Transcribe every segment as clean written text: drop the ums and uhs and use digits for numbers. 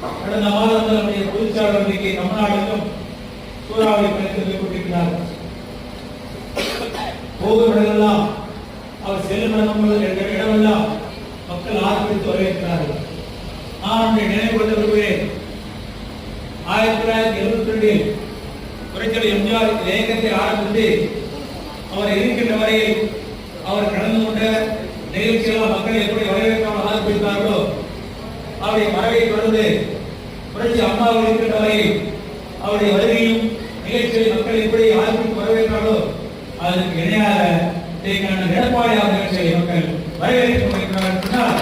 கடந்த மாதம் நம்முடைய பொதுச்சாளர் இன்னைக்கு தமிழ்நாட்டிலும் சூறாவளி பயணத்தில் கொண்டிருக்கிறார். போகும் இடமெல்லாம் அவர் செல்லும் இடமெல்லாம் மக்கள் ஆர்வத்து வரவேற்கிறார்கள். நான் அவருடைய நினைவு கொண்டு வருகிறேன். 1972 புரட்சியாளர் எம்ஜிஆர் இயக்கத்தை ஆரம்பித்து அவர் இருக்கின்ற வரையில் அவர் கடந்து கொண்ட நிகழ்ச்சியெல்லாம் மக்கள் எப்படி வரவேற்காமல் ஆரம்பித்தார்களோ அவருடைய மரபை தொடர்ந்து புரட்சி அம்மாவில் இருக்கின்ற வரையில் அவருடைய வருகையும் நிகழ்ச்சியை மக்கள் எப்படி ஆரம்பித்து வரவேற்றார்களோ அதற்கு இணையாக எடப்பாடியார் நிகழ்ச்சியை மக்கள் வரவேற்றுக் கொண்டிருக்கிறார்கள்.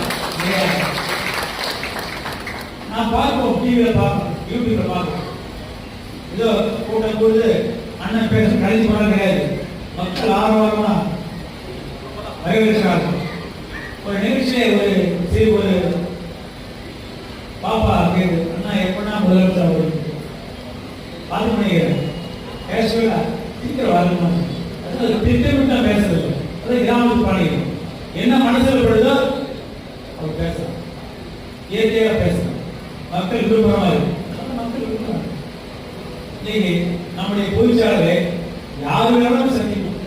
நான் பார்ப்போம், டிவியில பார்ப்போம், யூடியூப்ல பார்ப்போம். இதோ கூட்டம் போது அண்ணன் பேச கழிச்சு போனா கிடையாது. மக்கள் ஆர்வமா வரவேற்கிறார்கள். ஒரு நிகழ்ச்சியை ஒரு பாப்பா கேட்டு அண்ணா எப்படின்னா முதலமைச்சர் பார்த்து பண்ணிக்கிறேன் பேசல சீக்கிரம் வரணுமா அது திட்டமிட்டா பேசுறது. அது கிராமத்துக்கு பாடிக்கிறோம். என்ன மனசுல படுதோ அவர் பேசலாம், இயற்கையாக பேசலாம். மக்கள் விருப்பமா இருக்கு. மக்கள் விருப்பம் இன்னைக்கு நம்முடைய பொதுச்சாளரை யாரு வேணாலும் சந்திக்கும்,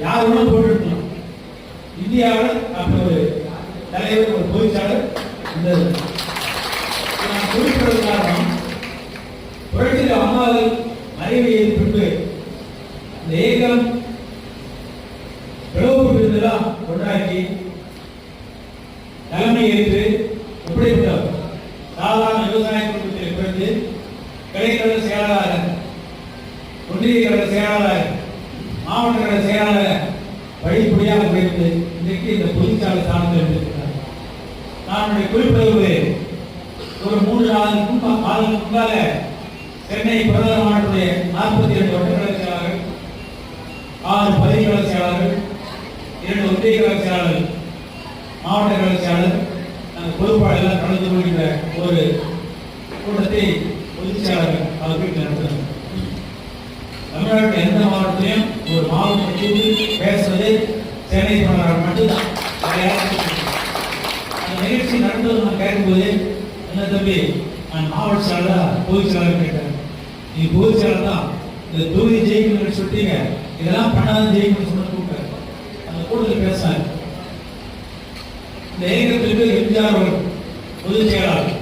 யார் வேணாலும் போட்டுருக்கலாம். இந்தியாவில் அப்படி ஒரு தலைவர், ஒரு பொதுச்சாளர் இந்த நான் குறிப்பிடுறது காரணம் புரட்சியில் அம்மாவில் மறைவையின் பின்பு இந்த இயக்கம் பிளவு விருதெல்லாம் கொண்டாக்கி தலைமை ஏற்று எப்படிப்பட்ட சாதாரண விவசாய குடும்பத்தில் பிறந்து கிளைக்கழக செயலாளர், ஒன்றிய கழக செயலாளர், மாவட்ட கழக செயலாளர் படிப்படியாக உயர்ந்து இன்றைக்கு இந்த பொதுச்சாலை சார்ந்து இருந்திருக்கிறார். நான் குறிப்பிடுவது ஒரு 3-4 மாதங்களுக்கு முன்பாக சென்னை பிரதம மாவட்டத்துடைய 42 வட்டக்கழக செயலாளர்கள், 6 பதிகழக செயலாளர்கள், 2 ஒன்றிய கழக செயலாளர்கள், மாவட்ட கழக செயலாளர், நாங்கள் பொதுப்பாளர்கள் கலந்து கொள்கின்ற ஒரு கூட்டத்தை பொதுச் செயலாளர்கள் அவர்கள் நடத்துகிறார். தமிழ்நாட்டில் எந்த மாவட்டத்திலையும் ஒரு மாவட்டத்தில் பேசுவது சென்னை மாநகரம் மட்டும்தான். அந்த நிகழ்ச்சி நடந்தது நான் கேட்கும்போது என்ன தம்பி, நான் மாவட்ட செயலாளர் பொதுச் செயலாளர் கேட்டேன். நீ பொதுச் செயலாளர் தான், இந்த தொகுதி ஜெயிக்கணும்னு சொல்லிட்டீங்க, இதெல்லாம் பண்ணாத ஜெயிக்கணும்னு சொன்ன கூப்பிட்டார். அந்த கூட்டத்தில் பேசினார். இந்த இயக்கத்திற்கு எம்ஜிஆர் பொதுச் செயலாளர்